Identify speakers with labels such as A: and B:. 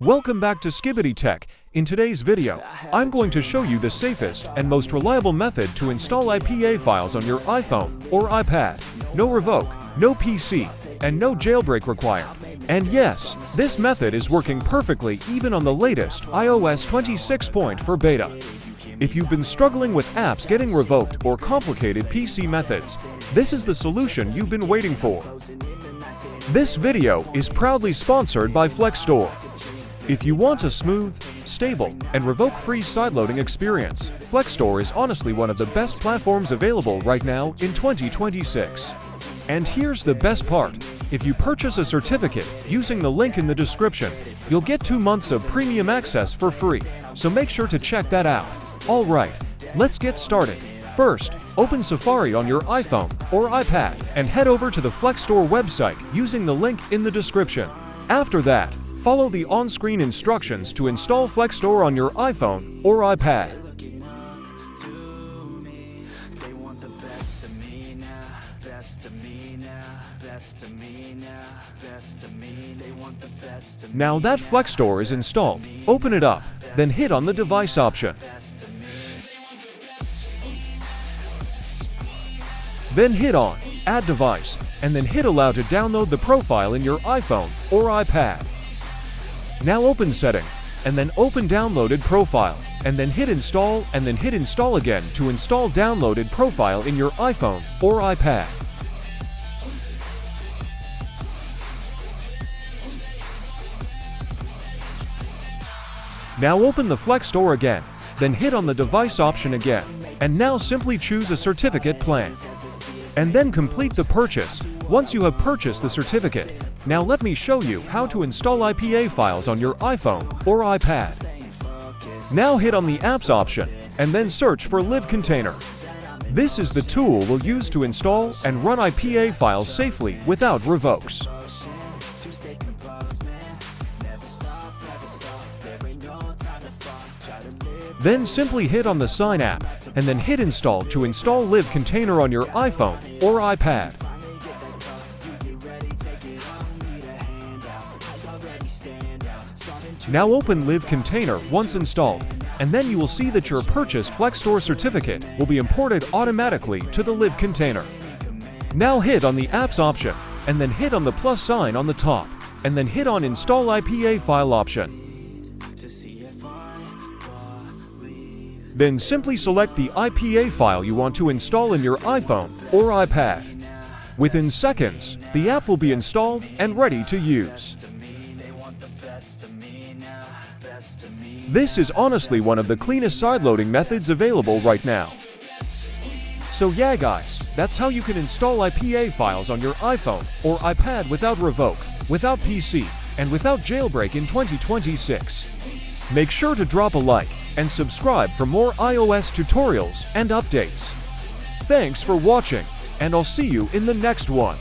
A: Welcome back to Skibbity Tech. In today's video, I'm going to show you the safest and most reliable method to install IPA files on your iPhone or iPad. No revoke, no PC, and no jailbreak required. And yes, this method is working perfectly even on the latest iOS 26.4 beta. If you've been struggling with apps getting revoked or complicated PC methods, this is the solution you've been waiting for. This video is proudly sponsored by Flekstore. If you want a smooth, stable, and revoke-free sideloading experience, Flekstore is honestly one of the best platforms available right now in 2026. And here's the best part. If you purchase a certificate using the link in the description, you'll get 2 months of premium access for free, so make sure to check that out. Alright, let's get started. First, open Safari on your iPhone or iPad and head over to the Flekstore website using the link in the description. After that, follow the on-screen instructions to install Flekstore on your iPhone or iPad. Now that Flekstore is installed, open it up, then hit on the device option. Then hit on Add Device, and then hit Allow to download the profile in your iPhone or iPad. Now open Setting, and then open Downloaded Profile, and then hit Install, and then hit Install again to install Downloaded Profile in your iPhone or iPad. Now open the Flekstore again, then hit on the device option again, and now simply choose a certificate plan. And then complete the purchase. Once you have purchased the certificate, now let me show you how to install IPA files on your iPhone or iPad. Now hit on the Apps option, and then search for Live Container. This is the tool we'll use to install and run IPA files safely without revokes. Then simply hit on the Sign app, and then hit Install to install Live Container on your iPhone or iPad. Now open Live Container once installed, and then you will see that your purchased Flekstore certificate will be imported automatically to the Live Container. Now hit on the Apps option, and then hit on the plus sign on the top, and then hit on Install IPA File option. Then simply select the IPA file you want to install in your iPhone or iPad. Within seconds, the app will be installed and ready to use. This is honestly one of the cleanest sideloading methods available right now. So yeah guys, that's how you can install IPA files on your iPhone or iPad without revoke, without PC, and without jailbreak in 2026. Make sure to drop a like and subscribe for more iOS tutorials and updates. Thanks for watching, and I'll see you in the next one.